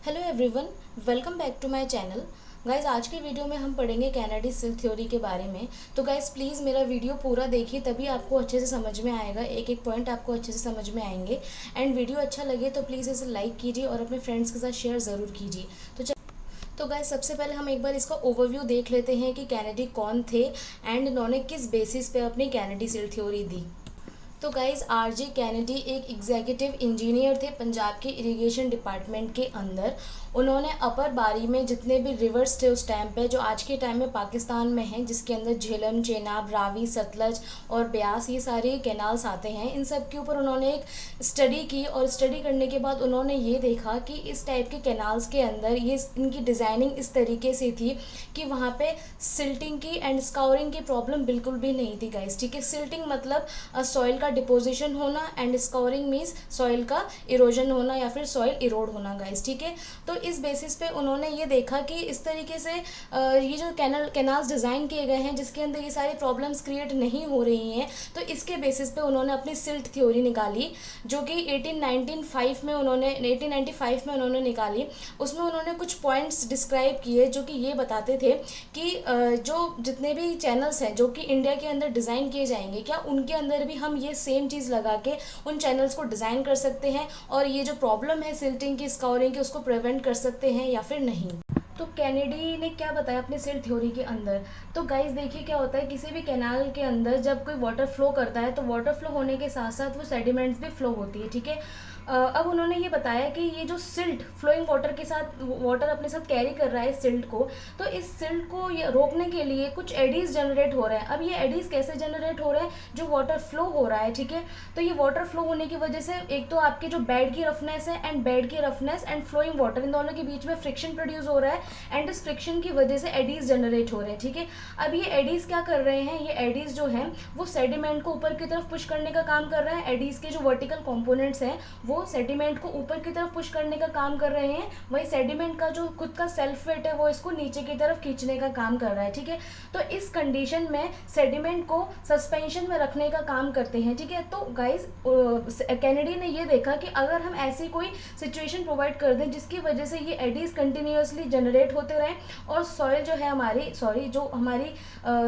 Hello everyone, welcome back to my channel. Guys, आज के video में हम पढ़ेंगे कैनेडी सिल्क थ्योरी के बारे में। तो गाइज प्लीज़ मेरा वीडियो पूरा देखिए, तभी आपको अच्छे से समझ में आएगा, एक एक पॉइंट आपको अच्छे से समझ में आएंगे। एंड वीडियो अच्छा लगे तो प्लीज़ इसे लाइक कीजिए और अपने फ्रेंड्स के साथ शेयर ज़रूर कीजिए। तो गाइज सबसे पहले हम एक बार इसका ओवरव्यू देख लेते हैं कि कैनेडी कौन थे एंड इन्होंने किस बेसिस पे अपनी कैनेडी सिल्क थ्योरी दी। तो गाइज आरजे कैनेडी एक एग्जीक्यूटिव इंजीनियर थे पंजाब के इरिगेशन डिपार्टमेंट के अंदर। उन्होंने अपर बारी में जितने भी रिवर्स थे उस टाइम पे, जो आज के टाइम में पाकिस्तान में हैं, जिसके अंदर झेलम, चेनाब, रावी, सतलज और ब्यास, ये सारे कैनाल्स आते हैं, इन सब के ऊपर उन्होंने एक स्टडी की। और स्टडी करने के बाद उन्होंने ये देखा कि इस टाइप के कैनाल्स के अंदर ये इनकी डिज़ाइनिंग इस तरीके से थी कि वहाँ पे सिल्टिंग की एंड स्काउरिंग की प्रॉब्लम बिल्कुल भी नहीं थी गाइस। ठीक है, सिल्टिंग मतलब सॉइल का डिपोजिशन होना एंड स्कोरिंग मीन्स सॉइल का इरोजन होना या फिर सॉइल इरोड होना गाइस। ठीक है, तो इस बेसिस पे उन्होंने ये देखा कि इस तरीके से ये जो कैनाल्स डिज़ाइन किए गए हैं जिसके अंदर ये सारी प्रॉब्लम्स क्रिएट नहीं हो रही हैं, तो इसके बेसिस पे उन्होंने अपनी सिल्ट थ्योरी निकाली, जो कि 1895 में उन्होंने निकाली। उसमें उन्होंने कुछ पॉइंट्स डिस्क्राइब किए जो कि ये बताते थे कि जो जितने भी चैनल्स हैं जो कि इंडिया के अंदर डिज़ाइन किए जाएंगे, क्या उनके अंदर भी हम ये सेम चीज़ लगा के उन चैनल्स को डिज़ाइन कर सकते हैं और ये जो प्रॉब्लम है सिल्टिंग की, स्काउरिंग की, उसको प्रिवेंट कर सकते हैं या फिर नहीं। तो कैनेडी ने क्या बताया अपने सिल्ट थ्योरी के अंदर। तो गाइस देखिए क्या होता है, किसी भी कैनाल के अंदर जब कोई वाटर फ्लो करता है तो वाटर फ्लो होने के साथ साथ वो सेडिमेंट्स भी फ्लो होती है। ठीक है, अब उन्होंने ये बताया कि ये जो सिल्ट फ्लोइंग वाटर के साथ वाटर अपने साथ कैरी कर रहा है सिल्ट को, तो इस सिल्ट को ये रोकने के लिए कुछ एडीज जनरेट हो रहे हैं। अब ये एडीज कैसे जनरेट हो रहे हैं, जो वाटर फ्लो हो रहा है। ठीक है, तो ये वाटर फ्लो होने की वजह से एक तो आपके जो बेड की रफनेस है एंड बेड की रफनेस एंड फ्लोइंग वाटर, इन दोनों के बीच में फ्रिक्शन प्रोड्यूस हो रहा है एंड इस फ्रिक्शन की वजह से एडीज जनरेट हो रहे हैं। ठीक है, अब ये एडीज क्या कर रहे हैं, ये एडीज जो हैं वो सेडिमेंट को ऊपर की तरफ पुश करने का काम कर रहा है। एडीज के जो वर्टिकल कंपोनेंट्स हैं वो सेडिमेंट को ऊपर की तरफ पुश करने का काम कर रहे हैं, वही सेडिमेंट का जो खुद का सेल्फ वेट है वो इसको नीचे की तरफ खींचने का काम कर रहा है। ठीक है, तो इस कंडीशन में सेडिमेंट को सस्पेंशन में रखने का काम करते हैं। ठीक है, तो गाइस कैनेडी ने ये देखा कि अगर हम ऐसी कोई सिचुएशन प्रोवाइड कर दें जिसकी वजह से ये एडीज कंटिन्यूसली जनरेट होते रहें और सॉइल जो है हमारी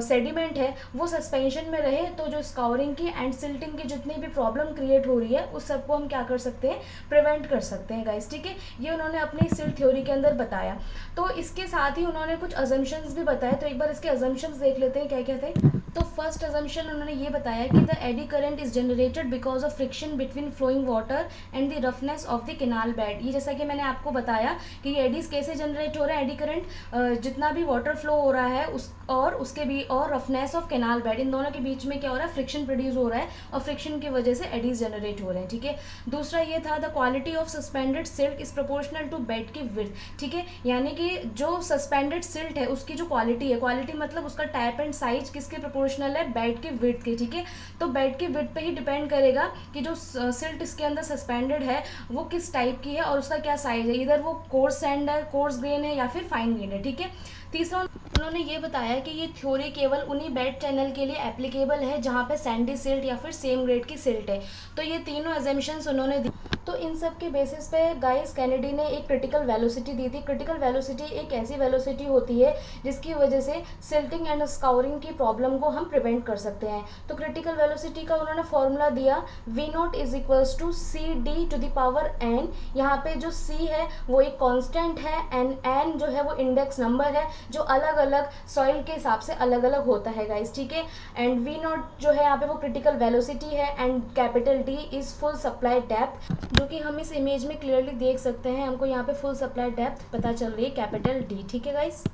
सेडिमेंट है वो सस्पेंशन में रहे, तो जो स्काउरिंग की एंड सिल्टिंग की जितनी भी प्रॉब्लम क्रिएट हो रही है उस सबको हम क्या कर सकते हैं, प्रिवेंट कर सकते हैं गाइस। ठीक है, ये उन्होंने अपनी सिल्ट थ्योरी के अंदर बताया। तो इसके साथ ही उन्होंने कुछ अजम्पशंस भी बताए, तो एक बार इसके अजम्पशंस देख लेते हैं क्या क्या थे। तो फर्स्ट अजम्पशन उन्होंने ये बताया कि the eddy current is generated because of friction between flowing water and the roughness of the canal bed. ये जैसा कि मैंने आपको बताया कि ये एडीज कैसे जनरेट हो रहे हैं, एडी करंट जितना भी वाटर फ्लो हो रहा है उसके भी और रफनेस ऑफ कैनाल बेड, इन दोनों के बीच में क्या हो रहा है, फ्रिक्शन प्रोड्यूस हो रहा है और फ्रिक्शन की वजह से एडीज जनरेट हो रहे हैं। ठीक है, दूसरा ये था the quality of suspended silt is proportional to bed की विड्थ। ठीक है, यानी कि जो सस्पेंडेड सिल्ट है उसकी जो क्वालिटी है, क्वालिटी मतलब उसका टाइप एंड साइज किसके प्रोपोर्शनल है, बेड के विड्थ के। ठीक है, तो बेड के विड्थ पे ही डिपेंड करेगा कि जो सिल्ट इसके अंदर सस्पेंडेड है वो किस टाइप की है और उसका क्या साइज है, इधर वो कोर्स सैंड है, कोर्स ग्रेन है या फिर फाइन ग्रेन है। ठीक है, तीसरा उन्होंने ये बताया कि ये थ्योरी केवल उन्हीं बेड चैनल के लिए एप्लीकेबल है जहाँ पे सैंडी सिल्ट या फिर सेम ग्रेड की सिल्ट है। तो ये तीनों एजम्पशंस उन्होंने दी। तो इन सब के बेसिस पे गाइस कैनेडी ने एक क्रिटिकल वेलोसिटी दी थी। क्रिटिकल वेलोसिटी एक ऐसी वेलोसिटी होती है जिसकी वजह से सिल्टिंग एंड स्काउरिंग की प्रॉब्लम को हम प्रिवेंट कर सकते हैं। तो क्रिटिकल वेलोसिटी का उन्होंने फॉर्मूला दिया, V0 is equals to CD to the power n। यहाँ पे जो C है वो एक कांस्टेंट है एंड n जो है वो इंडेक्स नंबर है जो अलग अलग सॉइल के हिसाब से अलग अलग होता है गाइस। ठीक है, एंड V0 जो है यहाँ पे वो क्रिटिकल वेलोसिटी है and capital D is full supply depth, जो कि हम इस इमेज में क्लियरली देख सकते हैं। हमको यहाँ पे फुल सप्लाई डेप्थ पता चल रही है, कैपिटल D। ठीक है गाइस,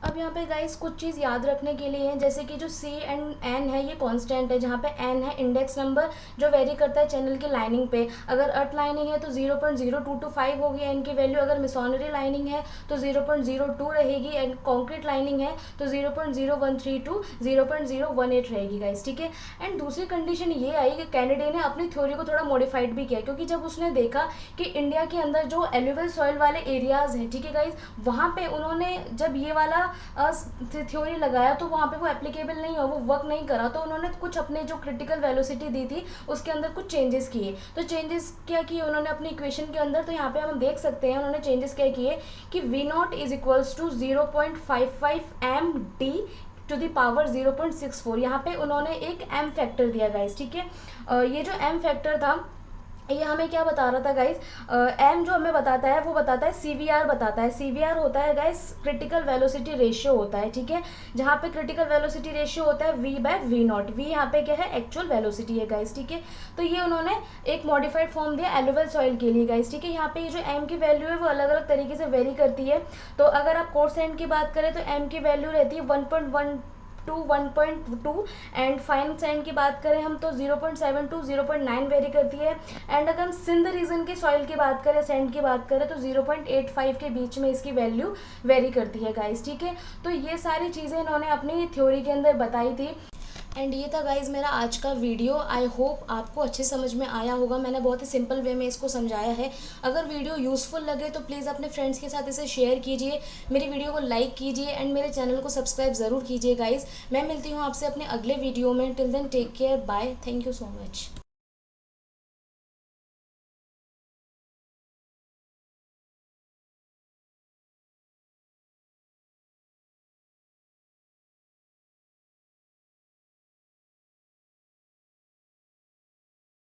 अब यहाँ पे गाइस कुछ चीज़ याद रखने के लिए है, जैसे कि जो C एंड N है ये कांस्टेंट है, जहाँ पे N है इंडेक्स नंबर जो वेरी करता है चैनल की लाइनिंग पे। अगर अर्थ लाइनिंग है तो 0.0225 होगी N की वैल्यू, अगर मिसोनरी लाइनिंग है तो 0.02 रहेगी एंड कॉन्क्रीट लाइनिंग है तो 0.0132 0.018 रहेगी गाइस। ठीक है, एंड दूसरी कंडीशन ये आई कि कैनेडी ने अपनी थ्योरी को थोड़ा मॉडिफाइड भी किया, क्योंकि जब उसने देखा कि इंडिया के अंदर जो एल्यूवियल सॉइल वाले एरियाज हैं, ठीक है गाइस, वहाँ पे उन्होंने जब ये वाला थ्योरी लगाया तो वहाँ पे वो एप्लीकेबल नहीं हो, वो वर्क नहीं करा, तो उन्होंने कुछ अपने जो क्रिटिकल वेलोसिटी दी थी उसके अंदर कुछ चेंजेस किए। तो चेंजेस क्या किए उन्होंने अपनी इक्वेशन के अंदर, तो यहाँ पे हम देख सकते हैं उन्होंने चेंजेस क्या किए कि V0 is equals to 0.55 md to the power 0.64। यहाँ पे उन्होंने एक m फैक्टर दिया गाइस, ठीक है। ये जो m फैक्टर था ये हमें क्या बता रहा था गाइस, एम जो हमें बताता है वो बताता है CVR बताता है। CVR होता है गाइस क्रिटिकल वेलोसिटी रेशियो होता है, ठीक है। जहाँ पे क्रिटिकल वेलोसिटी रेशियो होता है V/V0, V यहाँ पे क्या है एक्चुअल वेलोसिटी है गाइस, ठीक है। तो ये उन्होंने एक मॉडिफाइड फॉर्म दिया एलुवल सॉइल के लिए गाइस, ठीक है। यहाँ पे ये जो एम की वैल्यू है वो अलग अलग तरीके से वेरी करती है। तो अगर आप कोसेंट की बात करें तो एम की वैल्यू रहती है 1.1 टू 1.2 एंड फाइन सेंड की बात करें हम तो 0.7 टू 0.9 वेरी करती है। एंड अगर हम सिंध रीजन के सॉइल की बात करें, सेंड की बात करें तो 0.85 के बीच में इसकी वैल्यू वेरी करती है गाइस, ठीक है। तो ये सारी चीज़ें इन्होंने अपनी थ्योरी के अंदर बताई थी। एंड ये था गाइज़ मेरा आज का वीडियो। आई होप आपको अच्छे समझ में आया होगा। मैंने बहुत ही सिंपल वे में इसको समझाया है। अगर वीडियो यूज़फुल लगे तो प्लीज़ अपने फ्रेंड्स के साथ इसे शेयर कीजिए, मेरी वीडियो को लाइक कीजिए एंड मेरे चैनल को सब्सक्राइब ज़रूर कीजिए गाइज़। मैं मिलती हूँ आपसे अपने अगले वीडियो में। Till then take care, bye, thank you so much.